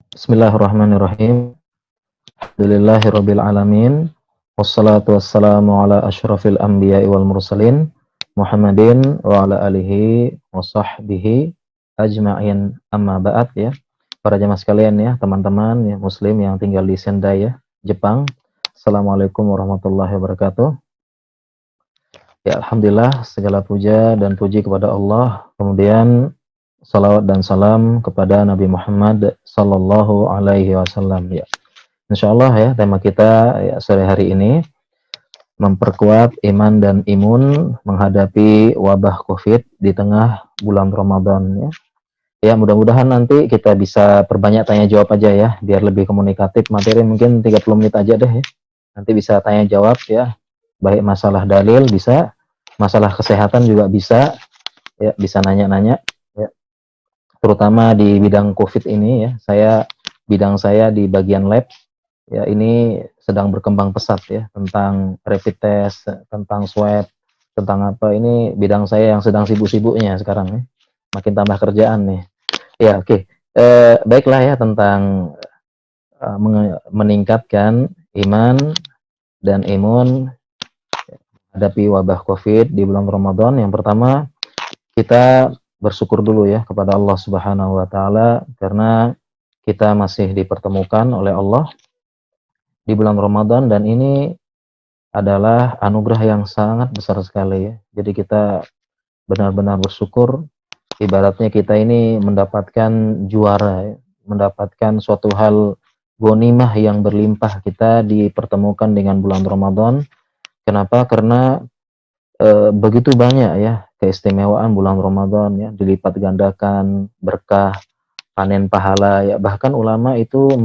Bismillahirrahmanirrahim. Alhamdulillahirabbil alamin. Wassalatu wassalamu ala asyrafil anbiya'i wal mursalin Muhammadin wa ala alihi wa sahbihi ajma'in. Amma ba'd ya. Para jamaah sekalian ya, teman-teman ya muslim yang tinggal di Sendai ya, Jepang. Assalamualaikum warahmatullahi wabarakatuh. Ya, alhamdulillah segala puja dan puji kepada Allah. Kemudian salawat dan salam kepada Nabi Muhammad sallallahu alaihi wasallam ya. Insyaallah ya, tema kita ya, sore hari ini memperkuat iman dan imun menghadapi wabah Covid di tengah bulan Ramadan ya. Ya, mudah-mudahan nanti kita bisa perbanyak tanya jawab aja ya, biar lebih komunikatif. Materi mungkin 30 menit aja deh ya. Nanti bisa tanya jawab ya. Baik masalah dalil bisa, masalah kesehatan juga bisa ya, bisa nanya-nanya ya. Terutama di bidang Covid ini ya. Bidang saya di bagian lab. Ya, ini sedang berkembang pesat ya, tentang rapid test, tentang swab, tentang apa, ini bidang saya yang sedang sibuk-sibuknya sekarang ya. Makin tambah kerjaan nih. Ya, oke. Baiklah ya, tentang meningkatkan iman dan imun hadapi wabah Covid di bulan Ramadan. Yang pertama, kita bersyukur dulu ya kepada Allah Subhanahu wa taala karena kita masih dipertemukan oleh Allah di bulan Ramadan, dan ini adalah anugerah yang sangat besar sekali ya. Jadi kita benar-benar bersyukur, ibaratnya kita ini mendapatkan juara ya, mendapatkan suatu hal ghanimah yang berlimpah, kita dipertemukan dengan bulan Ramadan. Kenapa? Karena begitu banyak ya keistimewaan bulan Ramadan ya, dilipat gandakan berkah, panen pahala ya. Bahkan ulama itu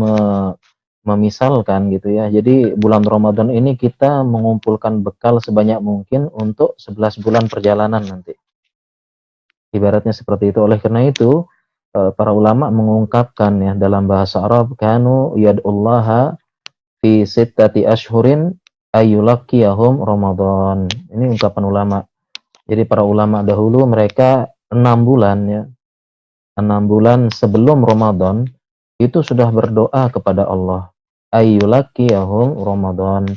memisalkan gitu ya. Jadi bulan Ramadan ini kita mengumpulkan bekal sebanyak mungkin untuk 11 bulan perjalanan nanti. Ibaratnya seperti itu. Oleh karena itu, para ulama mengungkapkan ya dalam bahasa Arab, kanu yad'ullaha fi sittati ashhurin ayyulaqqiyahum Ramadan. Ini ungkapan ulama. Jadi para ulama dahulu mereka 6 bulan ya, 6 bulan sebelum Ramadan itu sudah berdoa kepada Allah, ayyulaqqiyahum Ramadan.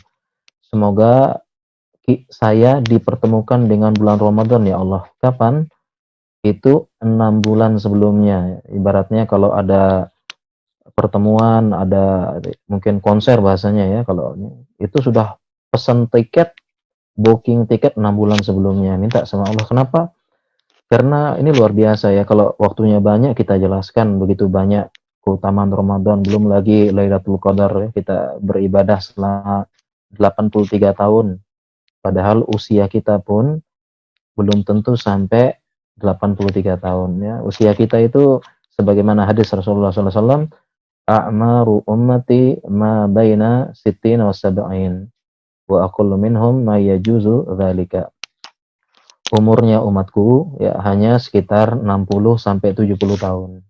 Semoga saya dipertemukan dengan bulan Ramadan ya Allah. Kapan? Itu 6 bulan sebelumnya. Ibaratnya kalau ada pertemuan, ada mungkin konser bahasanya ya, kalau itu sudah pesan tiket, booking tiket 6 bulan sebelumnya. Minta sama Allah. Kenapa? Karena ini luar biasa ya, kalau waktunya banyak kita jelaskan begitu banyak keutamaan Ramadan, belum lagi Lailatul Qadar ya, kita beribadah selama 83 tahun. Padahal usia kita pun belum tentu sampai 83 tahun ya. Usia kita itu sebagaimana hadis Rasulullah SAW, a'maru ummati ma baina sittina wa sab'in wa aqallu minhum ma yajuzu dzalika. Umurnya umatku ya hanya sekitar 60 sampai 70 tahun.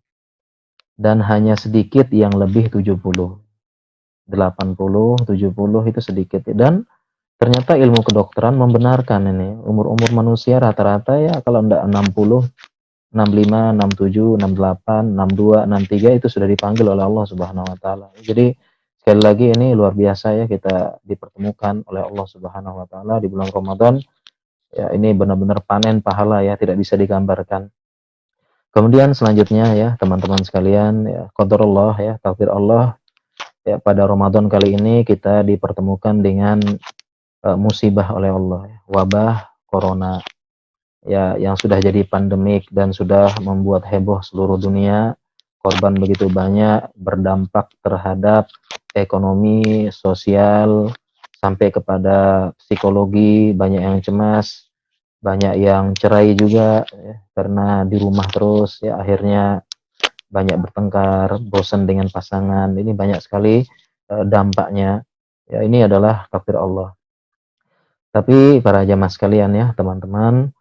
Dan hanya sedikit yang lebih 70. 80, 70 itu sedikit. Dan ternyata ilmu kedokteran membenarkan ini. Umur-umur manusia rata-rata ya kalau enggak 60, 65, 67, 68, 62, 63 itu sudah dipanggil oleh Allah Subhanahu wa taala. Jadi sekali lagi ini luar biasa ya, kita dipertemukan oleh Allah Subhanahu wa taala di bulan Ramadan. Ya, ini benar-benar panen pahala ya, tidak bisa digambarkan. Kemudian selanjutnya ya, teman-teman sekalian, ya, qadarullah ya, takdir Allah. Ya, pada Ramadan kali ini kita dipertemukan dengan musibah oleh Allah ya, wabah corona ya, yang sudah jadi pandemik dan sudah membuat heboh seluruh dunia. Korban begitu banyak, berdampak terhadap ekonomi, sosial, sampai kepada psikologi, banyak yang cemas, banyak yang cerai juga ya, karena di rumah terus ya, akhirnya banyak bertengkar, bosan dengan pasangan. Ini banyak sekali dampaknya ya. Ini adalah takdir Allah. Tapi para jamaah sekalian ya, teman-teman,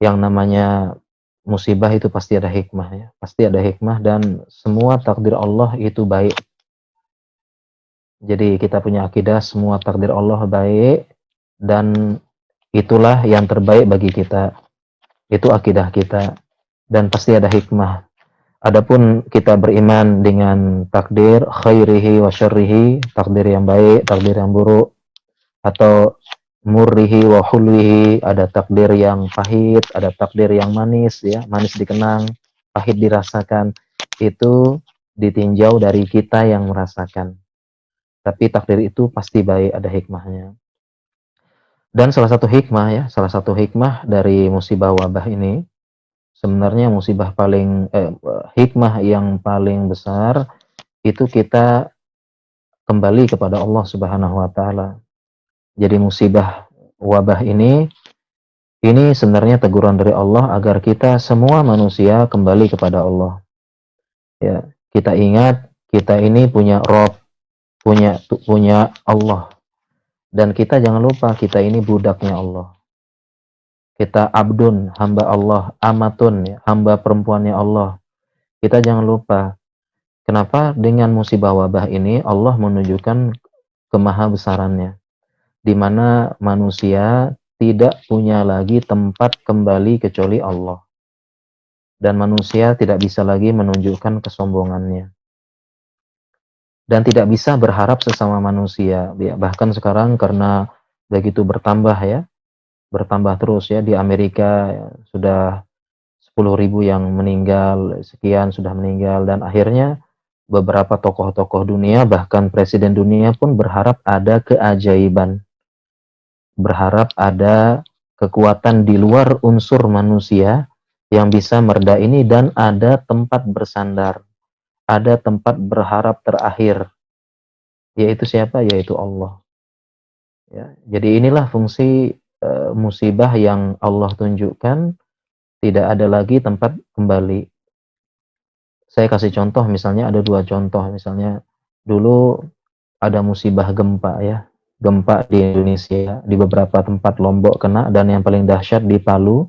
yang namanya musibah itu pasti ada hikmah ya, pasti ada hikmah, dan semua takdir Allah itu baik. Jadi kita punya akidah semua takdir Allah baik, dan itulah yang terbaik bagi kita. Itu akidah kita, dan pasti ada hikmah. Adapun kita beriman dengan takdir khairihi wa syarrihi, takdir yang baik, takdir yang buruk, atau murrihi wa hulwihi, ada takdir yang pahit, ada takdir yang manis, ya, manis dikenang, pahit dirasakan, itu ditinjau dari kita yang merasakan. Tapi takdir itu pasti baik, ada hikmahnya. Dan salah satu hikmah dari musibah wabah ini, sebenarnya musibah hikmah yang paling besar itu kita kembali kepada Allah Subhanahu wa taala. Jadi musibah wabah ini sebenarnya teguran dari Allah agar kita semua manusia kembali kepada Allah. Ya, kita ingat kita ini punya Rob, punya Allah, dan kita jangan lupa kita ini budaknya Allah. Kita abdun, hamba Allah, amatun, ya, hamba perempuannya Allah. Kita jangan lupa kenapa dengan musibah wabah ini Allah menunjukkan kemahabesarannya, di mana manusia tidak punya lagi tempat kembali kecuali Allah. Dan manusia tidak bisa lagi menunjukkan kesombongannya. Dan tidak bisa berharap sesama manusia. Bahkan sekarang karena begitu bertambah terus ya, di Amerika ya, sudah 10.000 yang meninggal, sekian sudah meninggal, dan akhirnya beberapa tokoh-tokoh dunia, bahkan presiden dunia pun berharap ada keajaiban. Berharap ada kekuatan di luar unsur manusia yang bisa mereda ini, dan ada tempat bersandar, ada tempat berharap terakhir, yaitu siapa? Yaitu Allah. Ya, jadi inilah fungsi musibah yang Allah tunjukkan, tidak ada lagi tempat kembali. Saya kasih contoh, misalnya ada dua contoh, misalnya dulu ada musibah gempa ya, gempa di Indonesia, di beberapa tempat Lombok kena, dan yang paling dahsyat di Palu,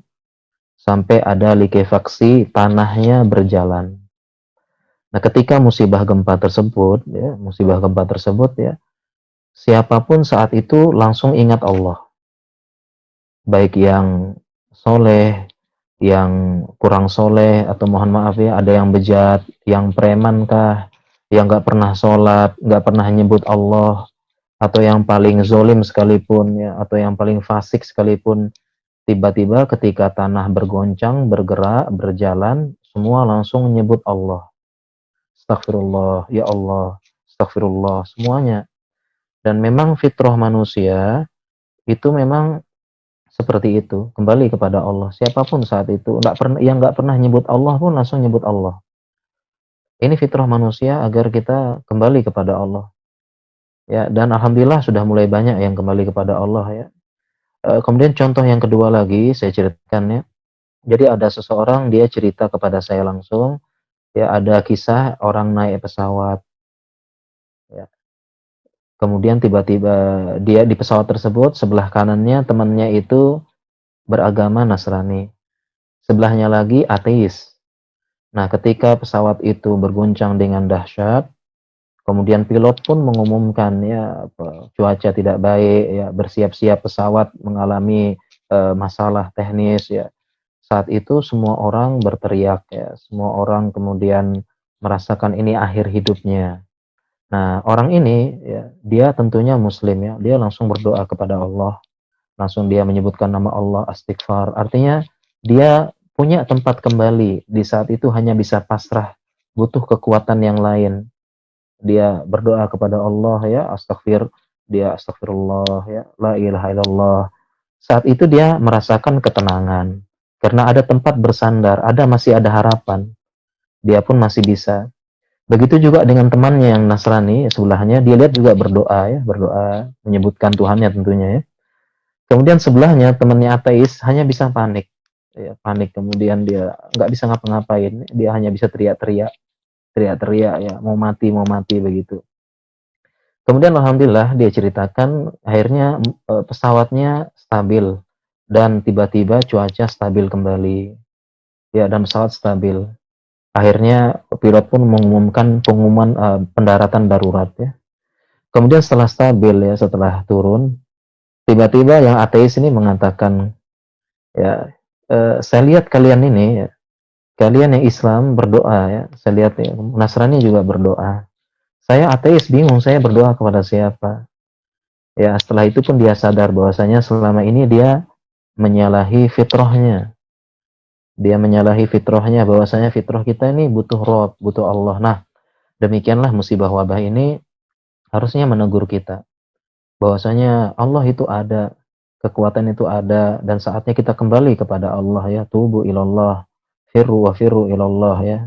sampai ada likuifaksi tanahnya berjalan. Nah, ketika musibah gempa tersebut ya, siapapun saat itu langsung ingat Allah. Baik yang soleh, yang kurang soleh, atau mohon maaf ya, ada yang bejat, yang preman kah, yang nggak pernah sholat, nggak pernah nyebut Allah, atau yang paling zolim sekalipun ya, atau yang paling fasik sekalipun, tiba-tiba ketika tanah bergoncang, bergerak, berjalan, semua langsung menyebut Allah. Astagfirullah, ya Allah, astagfirullah, semuanya. Dan memang fitrah manusia itu memang seperti itu, kembali kepada Allah. Siapapun saat itu, yang nggak pernah nyebut Allah pun langsung nyebut Allah. Ini fitrah manusia agar kita kembali kepada Allah. Ya, dan alhamdulillah sudah mulai banyak yang kembali kepada Allah ya. Kemudian contoh yang kedua lagi saya ceritakan ya. Jadi ada seseorang, dia cerita kepada saya langsung, ya, ada kisah orang naik pesawat. Ya. Kemudian tiba-tiba dia di pesawat tersebut, sebelah kanannya temannya itu beragama Nasrani, sebelahnya lagi ateis. Nah, ketika pesawat itu berguncang dengan dahsyat, kemudian pilot pun mengumumkan ya, cuaca tidak baik ya, bersiap-siap pesawat mengalami masalah teknis ya. Saat itu semua orang berteriak ya, semua orang kemudian merasakan ini akhir hidupnya. Nah, orang ini ya, dia tentunya muslim ya, dia langsung berdoa kepada Allah, langsung dia menyebutkan nama Allah, istighfar. Artinya dia punya tempat kembali, di saat itu hanya bisa pasrah, butuh kekuatan yang lain. Dia berdoa kepada Allah ya, dia astagfirullah ya, la ilaha illallah. Saat itu dia merasakan ketenangan karena ada tempat bersandar, masih ada harapan. Dia pun masih bisa. Begitu juga dengan temannya yang Nasrani sebelahnya, dia lihat juga berdoa menyebutkan Tuhannya tentunya ya. Kemudian sebelahnya temannya ateis hanya bisa panik. Ya, panik, kemudian dia nggak bisa ngapa-ngapain, dia hanya bisa teriak-teriak ya, mau mati begitu. Kemudian alhamdulillah dia ceritakan akhirnya pesawatnya stabil, dan tiba-tiba cuaca stabil kembali. Ya, dan pesawat stabil. Akhirnya pilot pun mengumumkan pengumuman pendaratan darurat ya. Kemudian setelah stabil ya, setelah turun, tiba-tiba yang ateis ini mengatakan, ya, saya lihat kalian ini ya, Kalian yang Islam berdoa ya, saya lihat ya, Nasrani juga berdoa. Saya ateis bingung, saya berdoa kepada siapa? Ya, setelah itu pun dia sadar bahwasanya selama ini dia menyalahi fitrahnya. Dia menyalahi fitrahnya bahwasanya fitrah kita ini butuh Rob, butuh Allah. Nah, demikianlah musibah wabah ini harusnya menegur kita bahwasanya Allah itu ada, kekuatan itu ada, dan saatnya kita kembali kepada Allah ya, tubu ilallah, firru wa firru ilallah ya.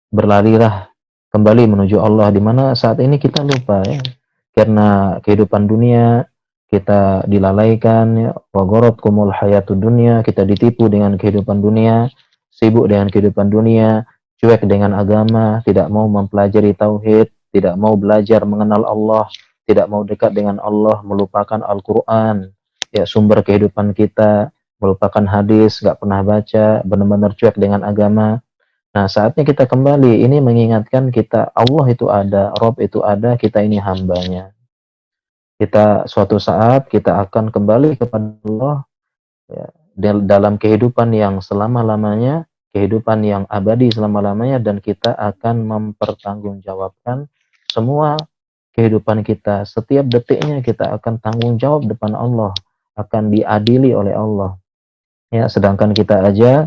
Berlarilah kembali menuju Allah, di mana saat ini kita lupa ya, karena kehidupan dunia kita dilalaikan ya, wa gharatkumul hayatud dunya, kita ditipu dengan kehidupan dunia, sibuk dengan kehidupan dunia, cuek dengan agama, tidak mau mempelajari tauhid, tidak mau belajar mengenal Allah, tidak mau dekat dengan Allah, melupakan Al-Qur'an ya, sumber kehidupan kita, melupakan hadis, nggak pernah baca, benar-benar cuek dengan agama. Nah, saatnya kita kembali, ini mengingatkan kita, Allah itu ada, Rob itu ada, kita ini hambanya. Kita suatu saat, kita akan kembali kepada Allah, ya, dalam kehidupan yang selama-lamanya, kehidupan yang abadi selama-lamanya, dan kita akan mempertanggungjawabkan semua kehidupan kita. Setiap detiknya kita akan tanggung jawab depan Allah, akan diadili oleh Allah. Ya, sedangkan kita aja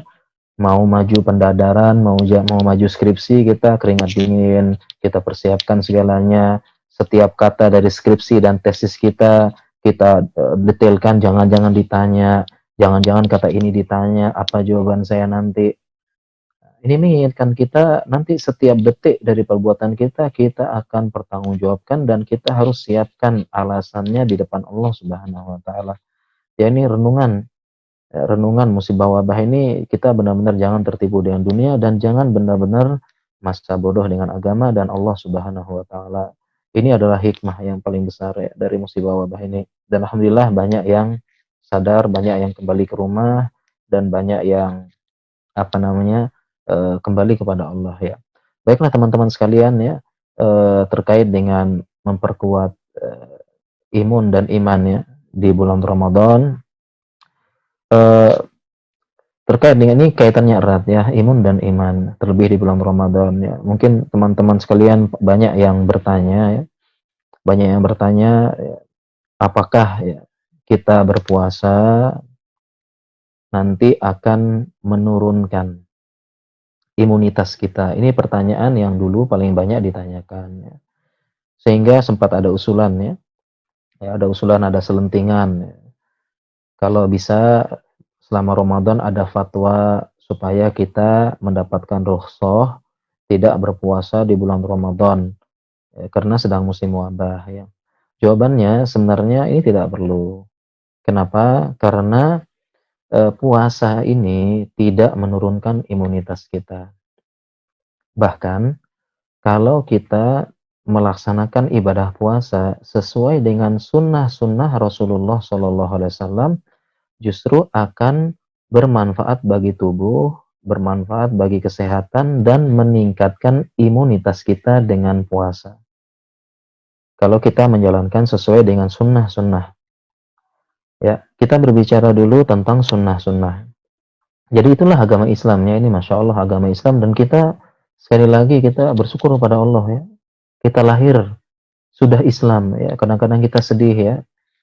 mau maju pendadaran, mau maju skripsi, kita keringat dingin, kita persiapkan segalanya, setiap kata dari skripsi dan tesis kita detailkan, jangan-jangan ditanya, jangan-jangan kata ini ditanya, apa jawaban saya nanti. Ini mengingatkan kita nanti setiap detik dari perbuatan kita, kita akan pertanggungjawabkan dan kita harus siapkan alasannya di depan Allah Subhanahu wa taala. Ya, ini renungan musibah wabah ini, kita benar-benar jangan tertipu dengan dunia dan jangan benar-benar masa bodoh dengan agama dan Allah Subhanahu wa taala. Ini adalah hikmah yang paling besar ya dari musibah wabah ini. Dan alhamdulillah banyak yang sadar, banyak yang kembali ke rumah, dan banyak yang apa namanya kembali kepada Allah ya. Baiklah teman-teman sekalian ya, terkait dengan memperkuat imun dan iman ya di bulan Ramadan. eh, Terkait dengan ini kaitannya erat ya, imun dan iman, terlebih di bulan Ramadan ya. Mungkin teman-teman sekalian banyak yang bertanya ya, banyak yang bertanya ya, apakah ya kita berpuasa nanti akan menurunkan imunitas kita? Ini pertanyaan yang dulu paling banyak ditanyakan ya. Sehingga sempat ada usulan ya, ada usulan, ada selentingan ya. Kalau bisa selama Ramadan ada fatwa supaya kita mendapatkan rukhsah tidak berpuasa di bulan Ramadan karena sedang musim wabah ya. Jawabannya sebenarnya ini tidak perlu. Kenapa? Karena puasa ini tidak menurunkan imunitas kita. Bahkan kalau kita melaksanakan ibadah puasa sesuai dengan sunnah-sunnah Rasulullah SAW, justru akan bermanfaat bagi tubuh, bermanfaat bagi kesehatan, dan meningkatkan imunitas kita dengan puasa. Kalau kita menjalankan sesuai dengan sunnah-sunnah. Ya, kita berbicara dulu tentang sunnah-sunnah. Jadi itulah agama Islamnya ini, Masya Allah agama Islam, dan kita sekali lagi kita bersyukur kepada Allah ya. Kita lahir sudah Islam ya. Kadang-kadang kita sedih ya,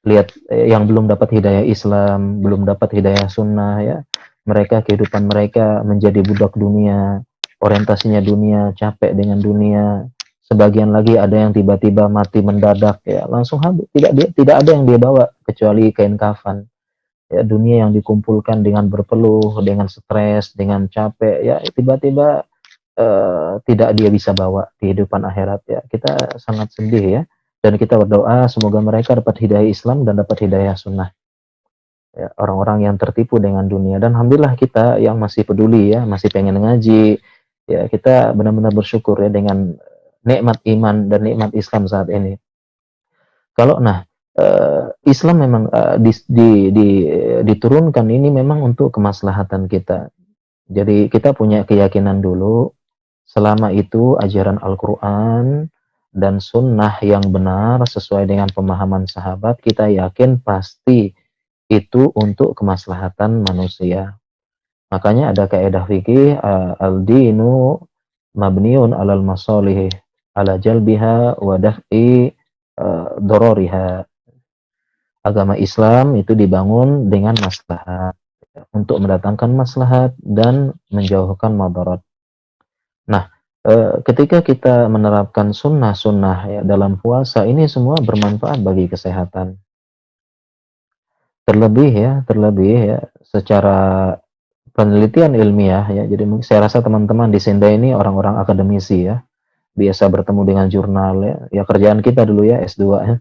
lihat yang belum dapat hidayah Islam, belum dapat hidayah sunnah ya. Mereka kehidupan mereka menjadi budak dunia, orientasinya dunia, capek dengan dunia. Sebagian lagi ada yang tiba-tiba mati mendadak ya, langsung habis. Tidak ada yang dia bawa kecuali kain kafan. Ya, dunia yang dikumpulkan dengan berpeluh, dengan stres, dengan capek ya, tiba-tiba tidak dia bisa bawa kehidupan akhirat ya. Kita sangat sedih ya, dan kita berdoa semoga mereka dapat hidayah Islam dan dapat hidayah sunnah ya, orang-orang yang tertipu dengan dunia. Dan alhamdulillah kita yang masih peduli ya, masih pengen ngaji ya, kita benar-benar bersyukur ya dengan nikmat iman dan nikmat Islam saat ini. Kalau Islam memang diturunkan ini memang untuk kemaslahatan kita. Jadi kita punya keyakinan dulu, selama itu ajaran Al-Quran dan sunnah yang benar sesuai dengan pemahaman sahabat, kita yakin pasti itu untuk kemaslahatan manusia. Makanya ada kaidah fikih, al-dinu mabniun 'alal masalih ala jalbiha wa daf'i dororiha. Agama Islam itu dibangun dengan maslahat, untuk mendatangkan maslahat dan menjauhkan madarat. Nah, ketika kita menerapkan sunnah-sunnah ya dalam puasa, ini semua bermanfaat bagi kesehatan. Terlebih ya secara penelitian ilmiah ya. Jadi saya rasa teman-teman di Senda ini orang-orang akademisi ya, biasa bertemu dengan jurnal ya. Ya kerjaan kita dulu ya S2 ya,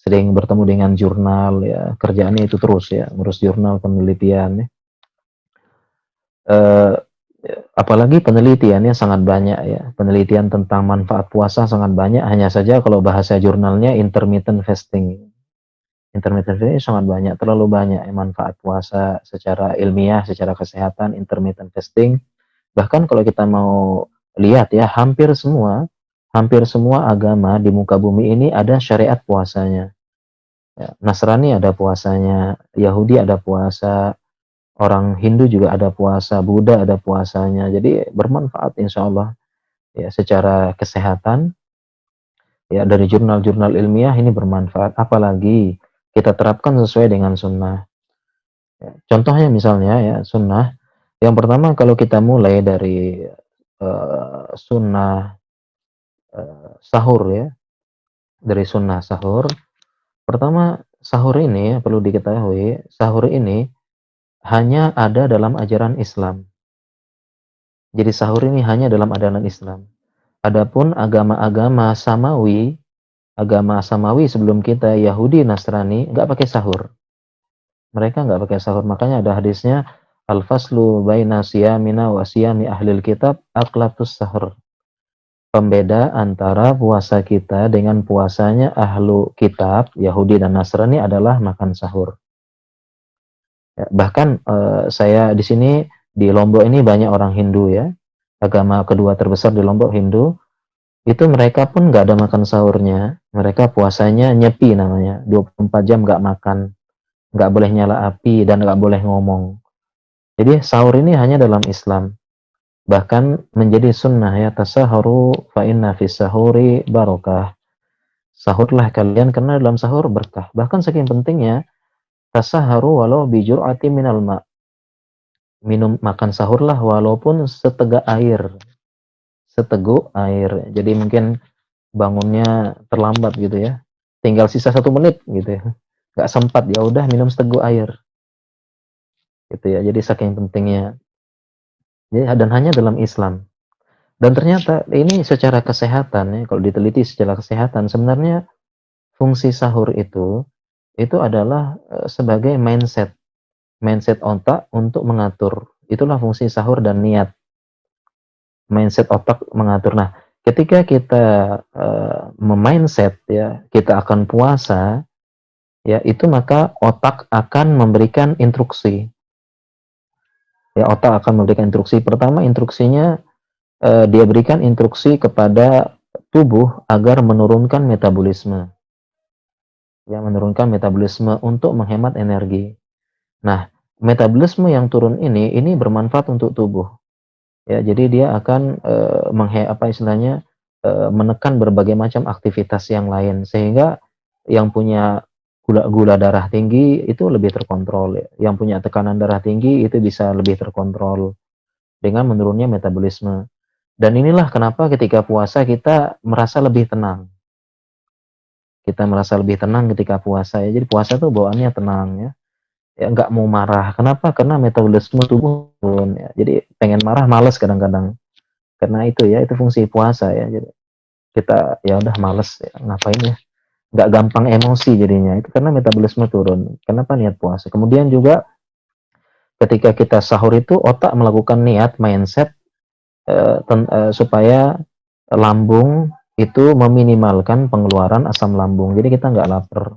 sering bertemu dengan jurnal ya, kerjaannya itu terus ya, ngurus jurnal penelitian ya. Eh, Apalagi penelitiannya sangat banyak ya, penelitian tentang manfaat puasa sangat banyak. Hanya saja kalau bahasa jurnalnya intermittent fasting. Intermittent fasting sangat banyak, terlalu banyak ya, manfaat puasa secara ilmiah, secara kesehatan, intermittent fasting. Bahkan kalau kita mau lihat ya, hampir semua agama di muka bumi ini ada syariat puasanya. Ya, Nasrani ada puasanya, Yahudi ada puasa, orang Hindu juga ada puasa, Buddha ada puasanya. Jadi bermanfaat insya Allah ya secara kesehatan ya, dari jurnal-jurnal ilmiah ini bermanfaat. Apalagi kita terapkan sesuai dengan sunnah. Ya, contohnya misalnya ya sunnah. Yang pertama kalau kita mulai dari sunnah sahur ya, dari sunnah sahur. Pertama, sahur ini perlu diketahui, sahur ini hanya ada dalam ajaran Islam. Jadi sahur ini hanya dalam ajaran Islam. Adapun agama Samawi sebelum kita, Yahudi, Nasrani, nggak pakai sahur. Mereka nggak pakai sahur. Makanya ada hadisnya, Al-faslu baina siyamina wa siyami ahlil kitab aklatus sahur. Pembeda antara puasa kita dengan puasanya ahlu kitab, Yahudi dan Nasrani adalah makan sahur. Ya, bahkan saya di sini di Lombok ini banyak orang Hindu ya. Agama kedua terbesar di Lombok Hindu. Itu mereka pun nggak ada makan sahurnya. Mereka puasanya nyepi namanya. 24 jam nggak makan. Nggak boleh nyala api dan nggak boleh ngomong. Jadi sahur ini hanya dalam Islam. Bahkan menjadi sunnah ya, tasaharu fa inna fis sahuri barokah. Sahurlah kalian karena dalam sahur berkah. Bahkan saking pentingnya, tasaharu walau bijur'ati minal ma. Makan sahurlah walaupun setegak air. Seteguk air. Jadi mungkin bangunnya terlambat gitu ya. Tinggal sisa 1 menit gitu ya. Nggak sempat, ya udah minum seteguk air. Gitu ya. Jadi saking pentingnya. Dan hanya dalam Islam. Dan ternyata ini secara kesehatan ya, kalau diteliti secara kesehatan, sebenarnya fungsi sahur itu adalah sebagai mindset otak untuk mengatur. Itulah fungsi sahur dan niat. Mindset otak mengatur. Nah, ketika kita memindset ya, kita akan puasa ya, itu maka otak akan memberikan instruksi. Ya, otak akan memberikan instruksi. Pertama, instruksinya dia berikan instruksi kepada tubuh agar menurunkan metabolisme. Ya, menurunkan metabolisme untuk menghemat energi. Nah, metabolisme yang turun ini bermanfaat untuk tubuh. Ya, jadi dia akan menekan berbagai macam aktivitas yang lain sehingga yang punya gula darah tinggi itu lebih terkontrol ya. Yang punya tekanan darah tinggi itu bisa lebih terkontrol dengan menurunnya metabolisme. Dan inilah kenapa ketika puasa kita merasa lebih tenang. Kita merasa lebih tenang ketika puasa ya. Jadi puasa tuh bawaannya tenang ya. Ya nggak mau marah. Kenapa? Karena metabolisme tubuh turun ya. Jadi pengen marah males kadang-kadang. Karena itu ya, itu fungsi puasa ya. Jadi kita ya udah males ya, ngapain ya. Nggak gampang emosi jadinya. Itu karena metabolisme turun. Kenapa niat puasa? Kemudian juga ketika kita sahur itu otak melakukan niat mindset supaya lambung itu meminimalkan pengeluaran asam lambung. Jadi kita nggak lapar.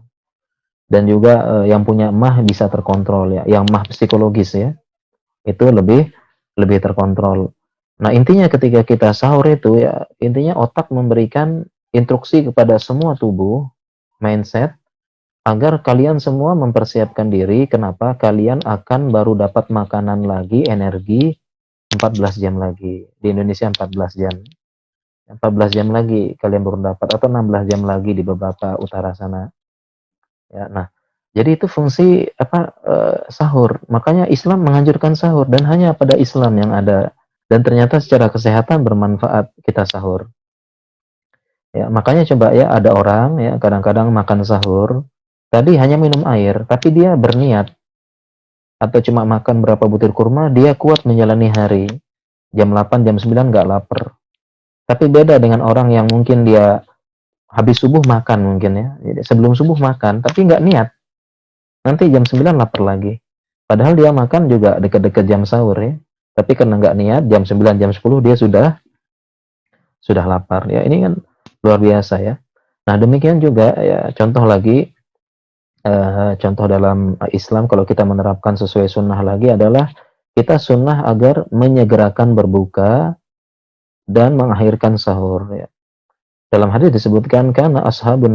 Dan juga yang punya emah bisa terkontrol ya. Yang emah psikologis ya, itu lebih terkontrol. Nah, intinya ketika kita sahur itu ya, intinya otak memberikan instruksi kepada semua tubuh, mindset, agar kalian semua mempersiapkan diri. Kenapa? Kalian akan baru dapat makanan lagi, energi 14 jam lagi. Di Indonesia 14 jam. 14 jam lagi kalian baru dapat, atau 16 jam lagi di beberapa utara sana. Ya, nah, jadi itu fungsi apa, sahur. Makanya Islam menganjurkan sahur, dan hanya pada Islam yang ada, dan ternyata secara kesehatan bermanfaat kita sahur. Ya, makanya coba ya, ada orang ya kadang-kadang makan sahur, tadi hanya minum air, tapi dia berniat, atau cuma makan berapa butir kurma, dia kuat menjalani hari. Jam 8, jam 9 nggak lapar. Tapi beda dengan orang yang mungkin dia habis subuh makan mungkin ya. Jadi sebelum subuh makan, tapi nggak niat. Nanti jam 9 lapar lagi. Padahal dia makan juga dekat-dekat jam sahur ya. Tapi karena nggak niat, jam 9, jam 10 dia sudah lapar. Ya, ini kan luar biasa ya. Nah, demikian juga ya, contoh lagi, contoh dalam Islam kalau kita menerapkan sesuai sunnah lagi adalah kita sunnah agar menyegerakan berbuka dan mengakhirkan sahur ya. Dalam hadis disebutkan karena ashabu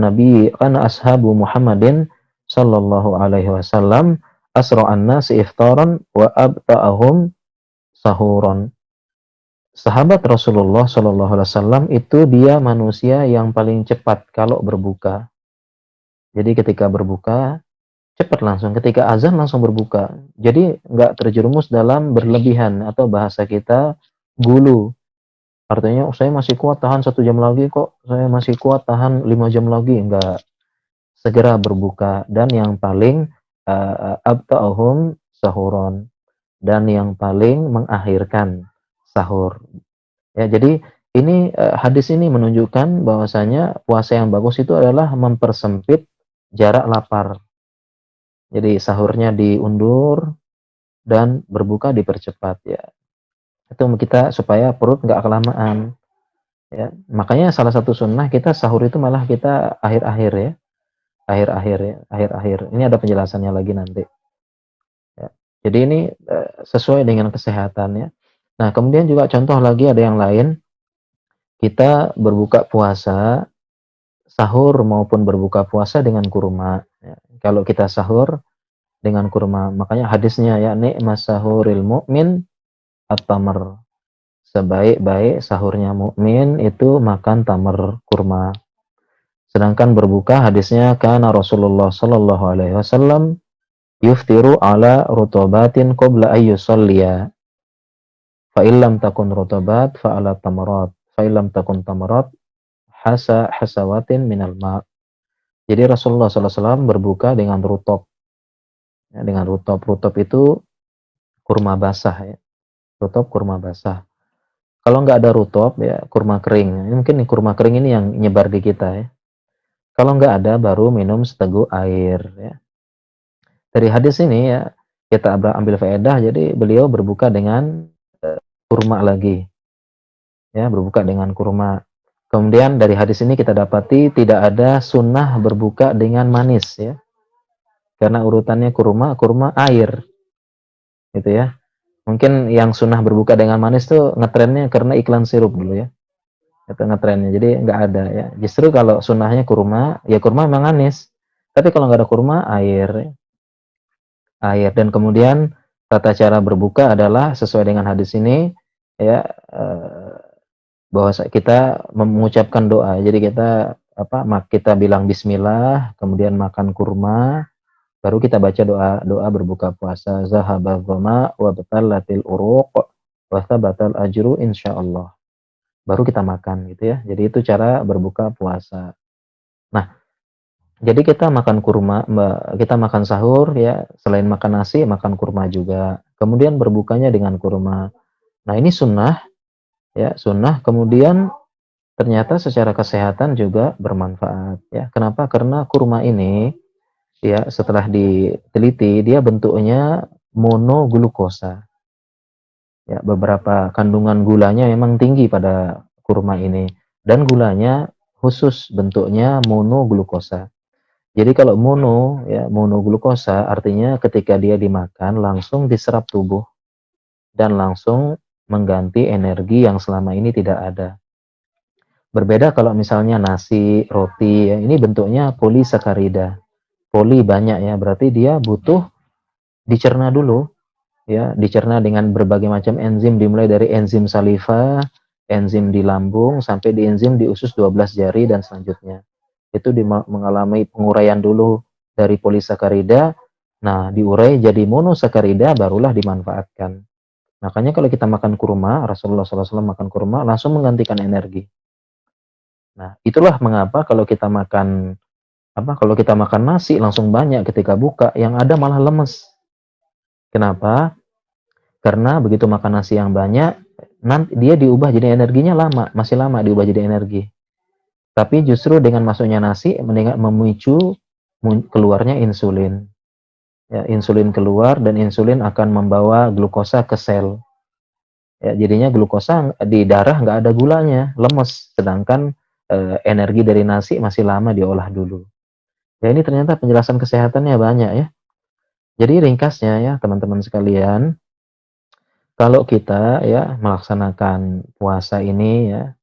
Muhammadin sallallahu alaihi wasallam asra'an nasi iftaran wa abta'ahum sahuran. Sahabat Rasulullah sallallahu alaihi wasallam itu dia manusia yang paling cepat kalau berbuka. Jadi ketika berbuka cepat langsung, ketika azan langsung berbuka. Jadi nggak terjerumus dalam berlebihan, atau bahasa kita gulu. Artinya, "Oh, saya masih kuat tahan 1 jam lagi kok, saya masih kuat tahan 5 jam lagi." Enggak, segera berbuka. Dan yang paling abta'ahum sahuron, dan yang paling mengakhirkan sahur. Ya, jadi ini hadis ini menunjukkan bahwasanya puasa yang bagus itu adalah mempersempit jarak lapar. Jadi sahurnya diundur dan berbuka dipercepat ya. Itu kita supaya perut nggak kelamaan. Ya, makanya salah satu sunnah kita sahur itu malah kita akhir-akhir ya, akhir-akhir ya, akhir-akhir. Ini ada penjelasannya lagi nanti. Ya. Jadi ini sesuai dengan kesehatan ya. Nah, kemudian juga contoh lagi ada yang lain, kita berbuka puasa, sahur maupun berbuka puasa dengan kurma. Ya. Kalau kita sahur dengan kurma, makanya hadisnya ya, ni'mas sahuril mu'min at-tamr. Sebaik-baik sahurnya mukmin itu makan tamar kurma. Sedangkan berbuka hadisnya kana Rasulullah sallallahu alaihi wasallam yuftiru ala rutubatin qabla ay yusalliya. Fa illam takun rutubat fa ala tamarat. Fa illam takun tamarat hasawatin minal ma'. Jadi Rasulullah sallallahu alaihi wasallam berbuka dengan rutub. Ya, dengan rutub. Rutub itu kurma basah ya. Rutub kurma basah. Kalau nggak ada rutub ya kurma kering. Mungkin kurma kering ini yang nyebar di kita ya. Kalau nggak ada, baru minum seteguk air ya. Dari hadis ini ya, kita ambil faedah, jadi beliau berbuka dengan kurma lagi. Ya, berbuka dengan kurma. Kemudian dari hadis ini kita dapati tidak ada sunnah berbuka dengan manis ya. Karena urutannya kurma, kurma, air. Gitu ya. Mungkin yang sunnah berbuka dengan manis tuh ngetrennya karena iklan sirup dulu ya. Itu ngetrennya. Jadi nggak ada ya. Justru kalau sunnahnya kurma, ya kurma memang manis. Tapi kalau nggak ada kurma, air. Air. Dan kemudian tata cara berbuka adalah sesuai dengan hadis ini ya, bahwa kita mengucapkan doa. Jadi kita kita bilang bismillah, kemudian makan kurma, baru kita baca doa berbuka puasa. Zahabadh dhama wa batallatil uruq wa thabatal ajru insyaallah. Baru kita makan gitu ya. Jadi itu cara berbuka puasa. Nah, jadi kita makan kurma, kita makan sahur ya, selain makan nasi, makan kurma juga. Kemudian berbukanya dengan kurma. Nah, ini sunnah ya, sunnah. Kemudian ternyata secara kesehatan juga bermanfaat ya. Kenapa? Karena kurma ini ya, setelah diteliti dia bentuknya monoglukosa. Ya, beberapa kandungan gulanya memang tinggi pada kurma ini, dan gulanya khusus bentuknya monoglukosa. Jadi kalau monoglukosa artinya ketika dia dimakan langsung diserap tubuh dan langsung mengganti energi yang selama ini tidak ada. Berbeda kalau misalnya nasi, roti, ya, ini bentuknya polisakarida. poli banyak ya, berarti dia butuh dicerna dulu ya, dicerna dengan berbagai macam enzim, dimulai dari enzim saliva, enzim di lambung, sampai di enzim di usus 12 jari dan selanjutnya. Itu mengalami penguraian dulu dari polisakarida, nah diurai jadi monosakarida, barulah dimanfaatkan. Makanya kalau kita makan kurma, Rasulullah SAW makan kurma langsung menggantikan energi. Nah, itulah mengapa kalau kita makan kalau kita makan nasi langsung banyak ketika buka, yang ada malah lemes. Kenapa? Karena begitu makan nasi yang banyak, nanti dia diubah jadi energinya lama, masih lama diubah jadi energi. Tapi justru dengan masuknya nasi memicu keluarnya insulin. Ya, insulin keluar dan insulin akan membawa glukosa ke sel. Ya, jadinya glukosa di darah nggak ada gulanya, lemes. Sedangkan energi dari nasi masih lama diolah dulu. Ya, ini ternyata penjelasan kesehatannya banyak ya. Jadi ringkasnya ya teman-teman sekalian, kalau kita ya melaksanakan puasa ini ya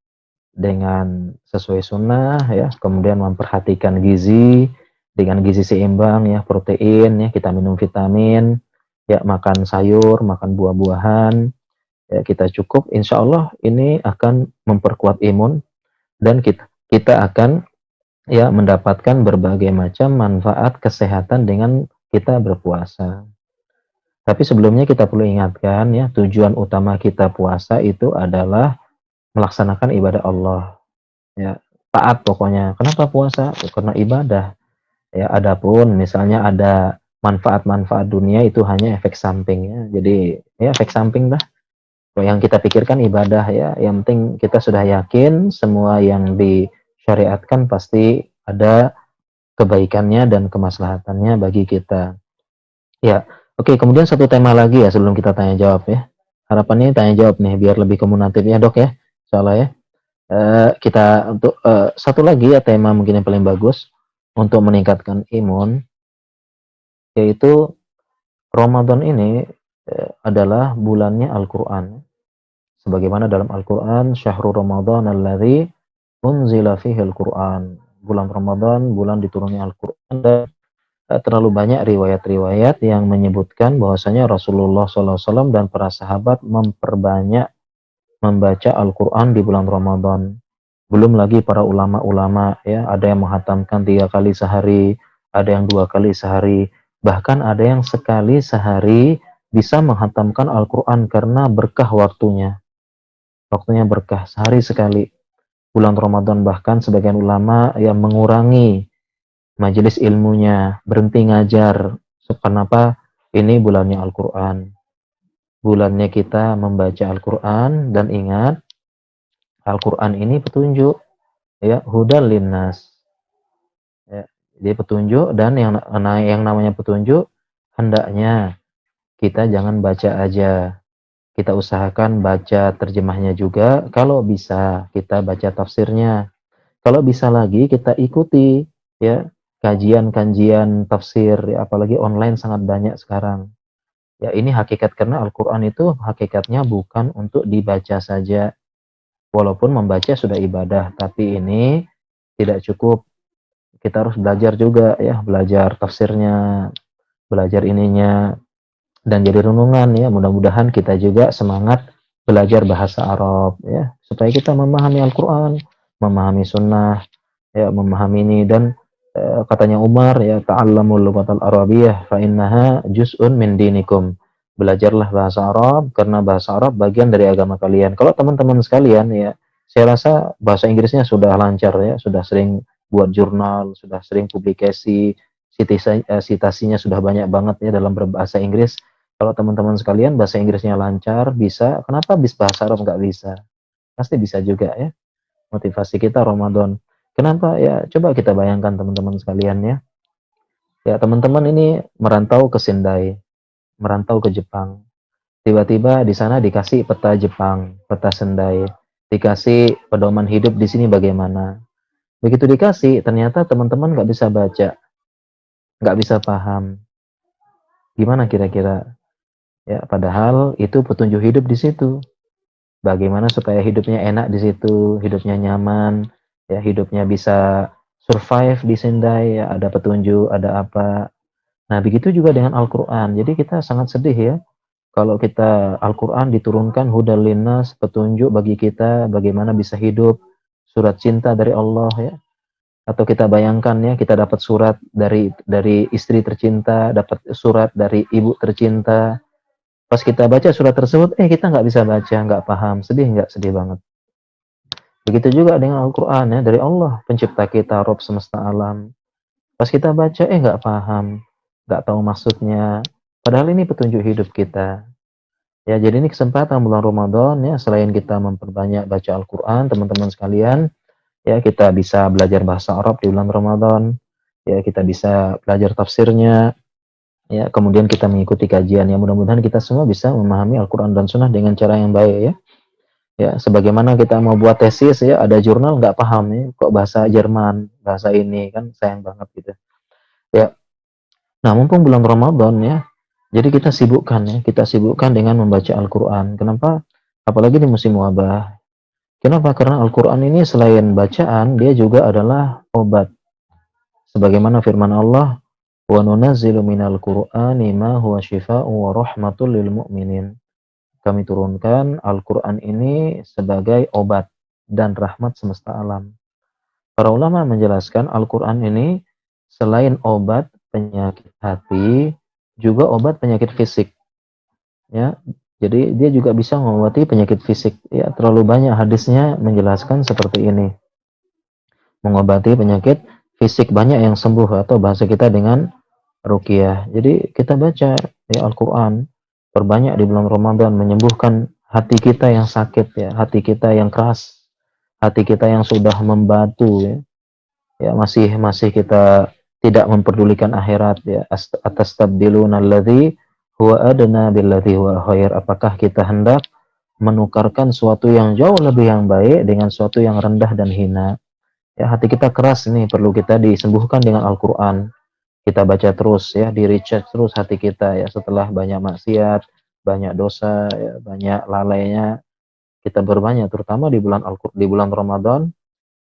dengan sesuai sunnah ya, kemudian memperhatikan gizi dengan gizi seimbang ya, protein ya, kita minum vitamin ya, makan sayur, makan buah-buahan ya, kita cukup, insya Allah ini akan memperkuat imun dan kita akan ya mendapatkan berbagai macam manfaat kesehatan dengan kita berpuasa. Tapi sebelumnya kita perlu ingatkan ya, tujuan utama kita puasa itu adalah melaksanakan ibadah Allah. Ya, taat pokoknya. Kenapa puasa? Karena ibadah. Ya, adapun misalnya ada manfaat-manfaat dunia itu hanya efek samping ya. Jadi ya efek samping dah. Yang kita pikirkan ibadah ya. Yang penting kita sudah yakin semua yang disyariatkan pasti ada kebaikannya dan kemaslahatannya bagi kita. Ya, oke. Kemudian satu tema lagi ya sebelum kita tanya jawab ya. Harapannya tanya jawab nih biar lebih komunikatif ya dok ya. Soalnya ya. Kita untuk satu lagi ya tema mungkin yang paling bagus untuk meningkatkan imun, yaitu Ramadan ini adalah bulannya Al-Quran. Sebagaimana dalam Al-Quran, Syahrul Ramadan alladzi unzila fihi Al-Quran. Bulan Ramadan, bulan diturunnya Al-Quran, dan terlalu banyak riwayat-riwayat yang menyebutkan bahwasanya Rasulullah SAW dan para sahabat memperbanyak membaca Al-Quran di bulan Ramadan. Belum lagi para ulama-ulama ya, ada yang menghatamkan 3 kali sehari, ada yang 2 kali sehari, bahkan ada yang sekali sehari bisa menghatamkan Al-Quran karena berkah waktunya. Waktunya berkah, sehari sekali. Bulan Ramadan bahkan sebagian ulama yang mengurangi majelis ilmunya, berhenti ngajar. Kenapa? Ini bulannya Al-Quran. Bulannya kita membaca Al-Quran, dan ingat, Al-Quran ini petunjuk, ya, hudal linnas. Ya, dia petunjuk, dan yang namanya petunjuk, hendaknya kita jangan baca aja. Kita usahakan baca terjemahnya juga, kalau bisa kita baca tafsirnya. Kalau bisa lagi kita ikuti ya kajian-kajian tafsir, ya, apalagi online sangat banyak sekarang. Ya, ini hakikat, karena Al-Qur'an itu hakikatnya bukan untuk dibaca saja. Walaupun membaca sudah ibadah, tapi ini tidak cukup. Kita harus belajar juga ya, belajar tafsirnya, belajar ininya, dan jadi renungan ya. Mudah-mudahan kita juga semangat belajar bahasa Arab ya, supaya kita memahami Al-Qur'an, memahami sunnah ya, memahami ini. Dan katanya Umar ya, ta'allamul lughatal arabiyyah fa innaha juz'un min dinikum. Belajarlah bahasa Arab karena bahasa Arab bagian dari agama kalian. Kalau teman-teman sekalian ya, saya rasa bahasa Inggrisnya sudah lancar ya, sudah sering buat jurnal, sudah sering publikasi, citasinya sudah banyak banget ya dalam berbahasa Inggris. Kalau teman-teman sekalian bahasa Inggrisnya lancar, bisa, kenapa bahasa Arab nggak bisa? Pasti bisa juga ya. Motivasi kita Ramadan. Kenapa? Ya, coba kita bayangkan teman-teman sekalian ya. Ya, teman-teman ini merantau ke Sendai, merantau ke Jepang. Tiba-tiba di sana dikasih peta Jepang, peta Sendai, dikasih pedoman hidup di sini bagaimana. Begitu dikasih, ternyata teman-teman nggak bisa baca, nggak bisa paham. Gimana kira-kira? Ya, padahal itu petunjuk hidup di situ. Bagaimana supaya hidupnya enak di situ, hidupnya nyaman, ya, hidupnya bisa survive di Sendai, ya, ada petunjuk, ada apa. Nah, begitu juga dengan Al-Qur'an. Jadi kita sangat sedih ya, kalau kita Al-Qur'an diturunkan hudal linnas, petunjuk bagi kita bagaimana bisa hidup, surat cinta dari Allah ya. Atau kita bayangkan ya, kita dapat surat dari istri tercinta, dapat surat dari ibu tercinta. Pas kita baca surat tersebut, kita nggak bisa baca, nggak paham, sedih nggak? Sedih banget. Begitu juga dengan Al-Qur'an ya, dari Allah, pencipta kita, Rabb semesta alam. Pas kita baca, nggak paham, nggak tahu maksudnya. Padahal ini petunjuk hidup kita. Ya, jadi ini kesempatan bulan Ramadan ya, selain kita memperbanyak baca Al-Qur'an, teman-teman sekalian, ya kita bisa belajar bahasa Arab di bulan Ramadan. Ya, kita bisa belajar tafsirnya. Ya, kemudian kita mengikuti kajian. Ya, mudah-mudahan kita semua bisa memahami Al-Qur'an dan Sunnah dengan cara yang baik ya. Ya, sebagaimana kita mau buat tesis ya, ada jurnal nggak paham ya, kok bahasa Jerman, bahasa ini kan sayang banget gitu. Ya, nah mumpung bulan Ramadan ya, jadi kita sibukkan dengan membaca Al-Qur'an. Kenapa? Apalagi di musim wabah. Kenapa? Karena Al-Qur'an ini selain bacaan, dia juga adalah obat. Sebagaimana firman Allah, "Wa nunazzilu minal Qur'ani ma huwa syifaa'un wa rahmatul lil mu'minin." Kami turunkan Al-Qur'an ini sebagai obat dan rahmat semesta alam. Para ulama menjelaskan Al-Qur'an ini selain obat penyakit hati, juga obat penyakit fisik, ya. Jadi dia juga bisa mengobati penyakit fisik, ya. Terlalu banyak hadisnya menjelaskan seperti ini. Mengobati penyakit fisik, banyak yang sembuh, atau bahasa kita dengan ruqyah. Jadi kita baca ya Al-Qur'an, perbanyak di bulan Ramadan, menyembuhkan hati kita yang sakit ya, hati kita yang keras, hati kita yang sudah membatu ya. Ya, masih kita tidak memperdulikan akhirat ya. Atastabdiluna alladzi huwa adna billadzi huwa khair. Apakah kita hendak menukarkan suatu yang jauh lebih yang baik dengan suatu yang rendah dan hina? Ya, hati kita keras nih, perlu kita disembuhkan dengan Al-Qur'an. Kita baca terus ya, di-recharge terus hati kita ya, setelah banyak maksiat, banyak dosa ya, banyak lalainya, kita berbanyak terutama di bulan Ramadan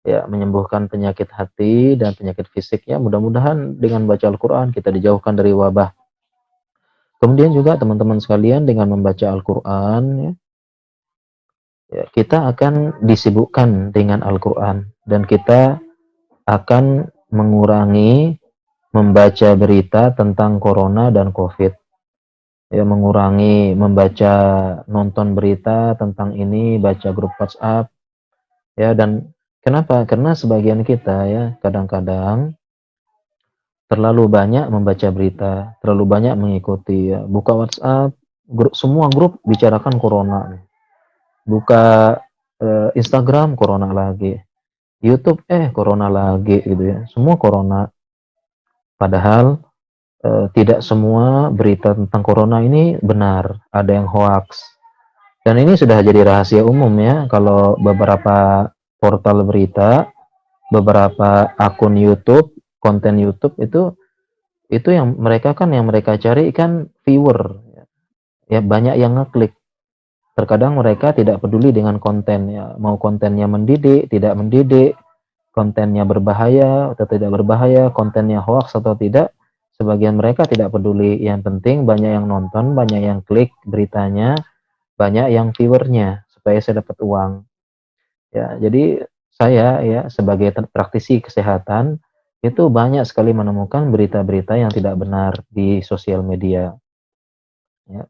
ya, menyembuhkan penyakit hati dan penyakit fisik ya. Mudah-mudahan dengan baca Al-Qur'an kita dijauhkan dari wabah. Kemudian juga teman-teman sekalian, dengan membaca Al-Qur'an ya, kita akan disibukkan dengan Al-Qur'an, dan kita akan mengurangi membaca berita tentang corona dan Covid. Ya, mengurangi membaca, nonton berita tentang ini, baca grup WhatsApp ya. Dan kenapa? Karena sebagian kita ya kadang-kadang terlalu banyak membaca berita, terlalu banyak mengikuti ya. Buka WhatsApp, semua grup bicarakan corona. Buka Instagram, corona lagi. YouTube, corona lagi gitu ya. Semua corona. Padahal tidak semua berita tentang corona ini benar. Ada yang hoax. Dan ini sudah jadi rahasia umum ya. Kalau beberapa portal berita, beberapa akun YouTube, konten YouTube itu yang mereka cari kan viewer ya, banyak yang ngeklik. Terkadang mereka tidak peduli dengan konten ya, mau kontennya mendidik, tidak mendidik, kontennya berbahaya atau tidak berbahaya, kontennya hoax atau tidak, sebagian mereka tidak peduli. Yang penting banyak yang nonton, banyak yang klik beritanya, banyak yang viewernya, supaya saya dapat uang ya. Jadi saya ya sebagai praktisi kesehatan itu banyak sekali menemukan berita-berita yang tidak benar di sosial media ya.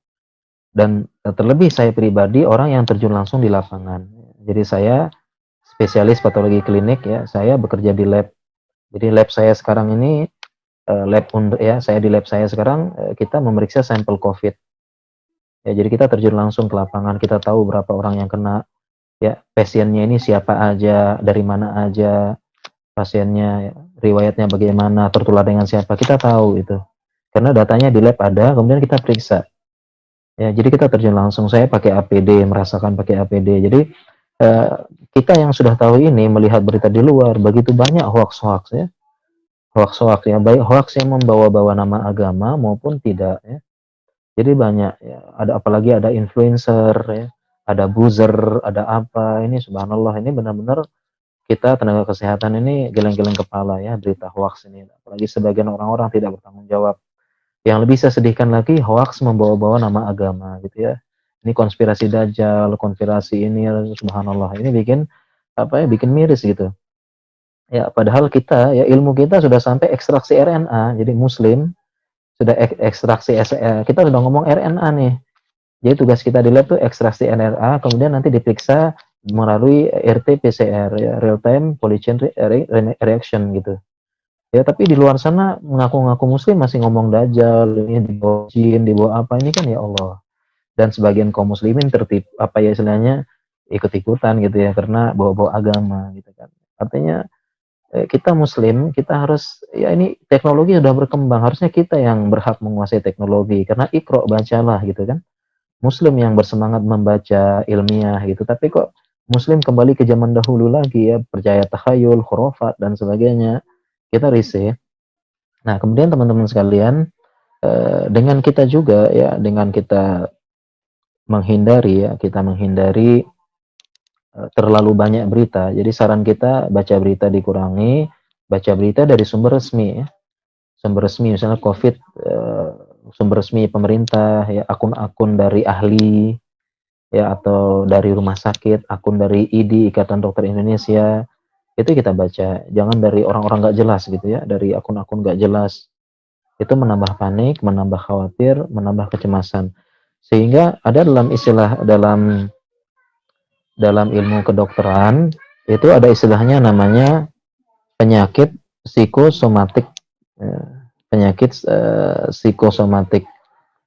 Dan terlebih saya pribadi orang yang terjun langsung di lapangan. Jadi saya spesialis patologi klinik ya, saya bekerja di lab. Jadi lab saya sekarang ini saya di lab saya sekarang kita memeriksa sampel COVID. Ya, jadi kita terjun langsung ke lapangan, kita tahu berapa orang yang kena, ya, pasiennya ini siapa aja, dari mana aja, pasiennya, ya, riwayatnya bagaimana, tertular dengan siapa, kita tahu itu. Karena datanya di lab ada, kemudian kita periksa. Ya, jadi kita terjun langsung, saya pakai APD, merasakan pakai APD. Jadi eh, kita yang sudah tahu ini melihat berita di luar, begitu banyak hoax-hoax ya. Hoax-hoax ya, baik hoax yang membawa-bawa nama agama maupun tidak ya. Jadi banyak ya, apalagi ada influencer ya, ada buzzer, ada apa, ini subhanallah, ini benar-benar kita tenaga kesehatan ini geleng-geleng kepala ya berita hoax ini. Apalagi sebagian orang-orang tidak bertanggung jawab. Yang lebih saya sedihkan lagi, hoax membawa-bawa nama agama gitu ya. Ini konspirasi Dajjal, konspirasi ini, subhanallah. Ini bikin apa ya, bikin miris gitu. Ya, padahal kita ya ilmu kita sudah sampai ekstraksi RNA. Jadi muslim sudah ekstraksi kita sudah ngomong RNA nih. Jadi tugas kita di lab tuh ekstraksi RNA, kemudian nanti diperiksa melalui RT-PCR ya, real time polychain reaction gitu. Ya, tapi di luar sana mengaku-ngaku muslim masih ngomong dajjal, ini dibawa jin, dibawa apa ini kan ya Allah. Dan sebagian kaum muslimin tertib apa ya istilahnya ikut-ikutan gitu ya karena bawa-bawa agama gitu kan. Artinya kita muslim, kita harus ya ini teknologi sudah berkembang, harusnya kita yang berhak menguasai teknologi karena ikro bacalah gitu kan. Muslim yang bersemangat membaca ilmiah gitu, tapi kok muslim kembali ke zaman dahulu lagi ya, percaya takhayul, khurafat dan sebagainya. Kita risih. Nah, kemudian teman-teman sekalian, dengan kita juga ya, dengan kita menghindari ya, kita menghindari terlalu banyak berita. Jadi saran kita baca berita dikurangi, baca berita dari sumber resmi ya. Sumber resmi misalnya COVID, sumber resmi pemerintah ya, akun-akun dari ahli ya atau dari rumah sakit, akun dari IDI Ikatan Dokter Indonesia, itu kita baca. Jangan dari orang-orang nggak jelas gitu ya, dari akun-akun nggak jelas. Itu menambah panik, menambah khawatir, menambah kecemasan. Sehingga ada dalam istilah dalam ilmu kedokteran itu ada istilahnya namanya penyakit psikosomatik. Penyakit psikosomatik.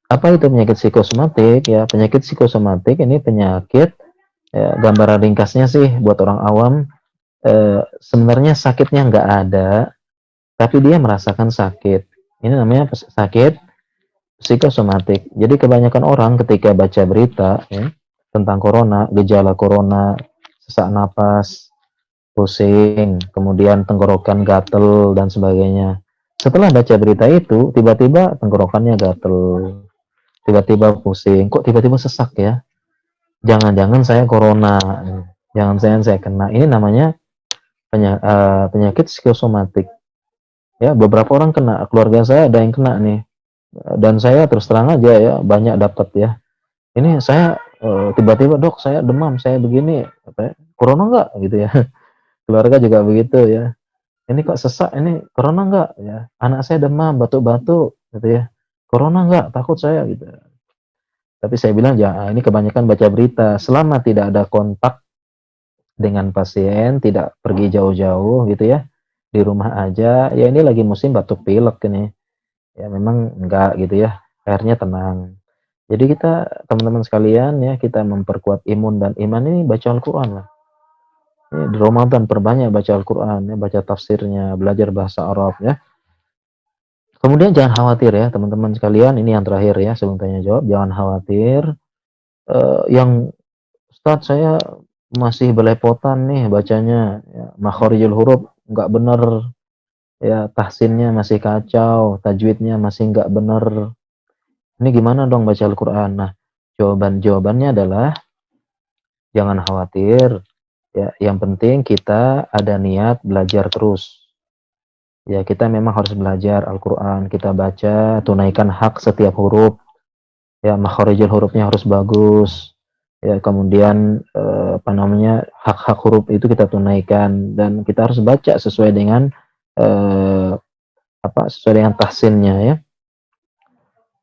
Apa itu penyakit psikosomatik? Ya, penyakit psikosomatik ini penyakit ya, gambaran ringkasnya sih buat orang awam sebenarnya sakitnya nggak ada, tapi dia merasakan sakit. Ini namanya sakit psikosomatik. Jadi kebanyakan orang ketika baca berita ya, tentang corona, gejala corona, sesak napas, pusing, kemudian tenggorokan gatel dan sebagainya. Setelah baca berita itu, tiba-tiba tenggorokannya gatel, tiba-tiba pusing, kok tiba-tiba sesak ya? Jangan-jangan saya corona, jangan-jangan saya kena. Ini namanya penyakit psikosomatik. Ya, beberapa orang kena, keluarga saya ada yang kena nih. Dan saya terus terang aja ya, banyak dapat ya. Ini saya tiba-tiba dok, saya demam, saya begini, apa ya, corona enggak gitu ya. Keluarga juga begitu ya. Ini kok sesak, ini corona enggak ya. Anak saya demam, batuk-batuk gitu ya. Corona enggak, takut saya gitu. Tapi saya bilang ya, ini kebanyakan baca berita. Selama tidak ada kontak dengan pasien, tidak pergi jauh-jauh gitu ya, di rumah aja. Ya ini lagi musim batuk pilek ini. Ya memang enggak gitu ya. Akhirnya tenang. Jadi kita teman-teman sekalian ya, kita memperkuat imun dan iman ini baca Al-Qur'an lah. Ya, di Ramadan perbanyak baca Al-Qur'an ya, baca tafsirnya, belajar bahasa Arab ya. Kemudian jangan khawatir ya teman-teman sekalian, ini yang terakhir ya sebelum tanya jawab, jangan khawatir yang Ustadz saya masih belepotan nih bacanya ya, makharijul huruf nggak bener ya, tahsinnya masih kacau, tajwidnya masih nggak bener. Ini gimana dong baca Al-Qur'an? Nah, jawabannya adalah jangan khawatir ya, yang penting kita ada niat belajar terus. Ya, kita memang harus belajar Al-Qur'an, kita baca, tunaikan hak setiap huruf. Ya, makharijul hurufnya harus bagus. Ya, kemudian apa namanya, hak-hak huruf itu kita tunaikan dan kita harus baca sesuai dengan eh, sesuai dengan tahsinnya ya.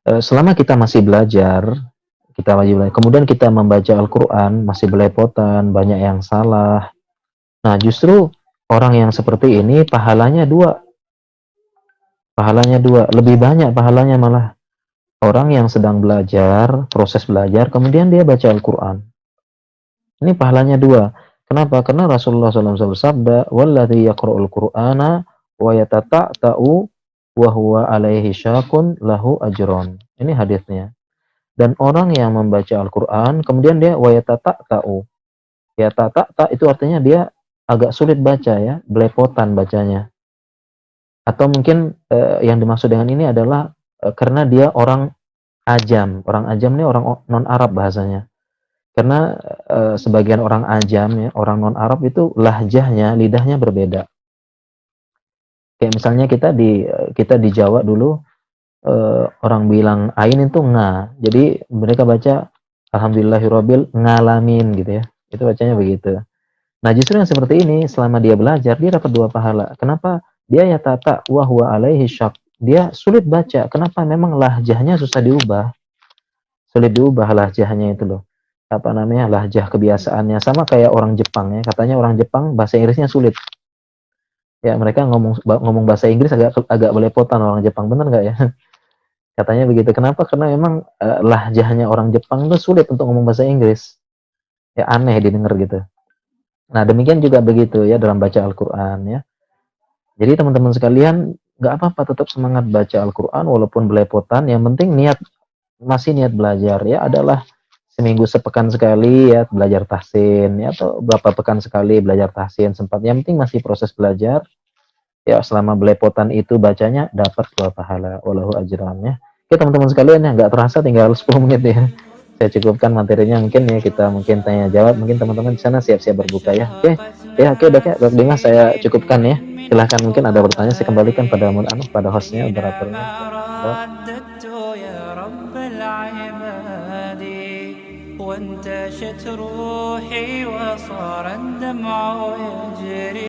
Selama kita masih belajar, kemudian kita membaca Al-Qur'an masih belepotan, banyak yang salah. Nah, justru orang yang seperti ini pahalanya dua, lebih banyak pahalanya malah orang yang sedang belajar, proses belajar, kemudian dia baca Al-Quran. Ini pahalanya dua. Kenapa? Karena Rasulullah SAW bersabda, "Walladzi yaqra'ul Qur'ana wa yatata'ta'u wa huwa alaihi syaqun lahu ajron." Ini hadisnya. Dan orang yang membaca Al-Quran, kemudian dia wa yatata'ta'u. Ya ta itu artinya dia agak sulit baca ya, belepotan bacanya. Atau mungkin yang dimaksud dengan ini adalah karena dia orang ajam. Orang ajam ini orang non Arab bahasanya. Karena, sebagian orang ajam ya, orang non Arab itu lahjahnya, lidahnya berbeda. Kayak misalnya kita di Jawa dulu, orang bilang ain itu nga, jadi mereka baca alhamdulillahirabbil ngalamin gitu ya, itu bacanya begitu. Nah justru yang seperti ini selama dia belajar, dia dapat 2 pahala. Kenapa? Dia yatata wa huwa alaihi syak. Dia sulit baca, kenapa? Memang lahjahnya susah diubah, sulit diubah lahjahnya itu loh. Apa namanya, lahjah kebiasaannya, sama kayak orang Jepang ya, katanya orang Jepang bahasa Inggrisnya sulit. Ya mereka ngomong bahasa Inggris agak agak belepotan orang Jepang, bener nggak ya? Katanya begitu. Kenapa? Karena memang, lahjahnya orang Jepang itu sulit untuk ngomong bahasa Inggris. Ya aneh didengar gitu. Nah, demikian juga begitu ya dalam baca Al-Qur'an ya. Jadi teman-teman sekalian, nggak apa-apa tetap semangat baca Al-Qur'an walaupun belepotan, yang penting masih niat belajar ya, adalah seminggu sepekan sekali ya belajar tahsin ya, atau berapa pekan sekali belajar tahsin sempat, yang penting masih proses belajar. Ya selama belepotan itu bacanya dapat 2 pahala, wallahu ajran ya. Oke teman-teman sekalian ya, nggak terasa tinggal 10 menit ya. Saya cukupkan materinya mungkin ya, kita mungkin tanya jawab, mungkin teman-teman di sana siap-siap berbuka ya. Oke. Ya oke Dok ya, Dok Dimas saya cukupkan ya. Silahkan mungkin ada pertanyaan saya kembalikan pada pada hostnya, moderatornya. Ya, Dok. رددت يا رب العباد وانتشت روحي وصار الدمع يجري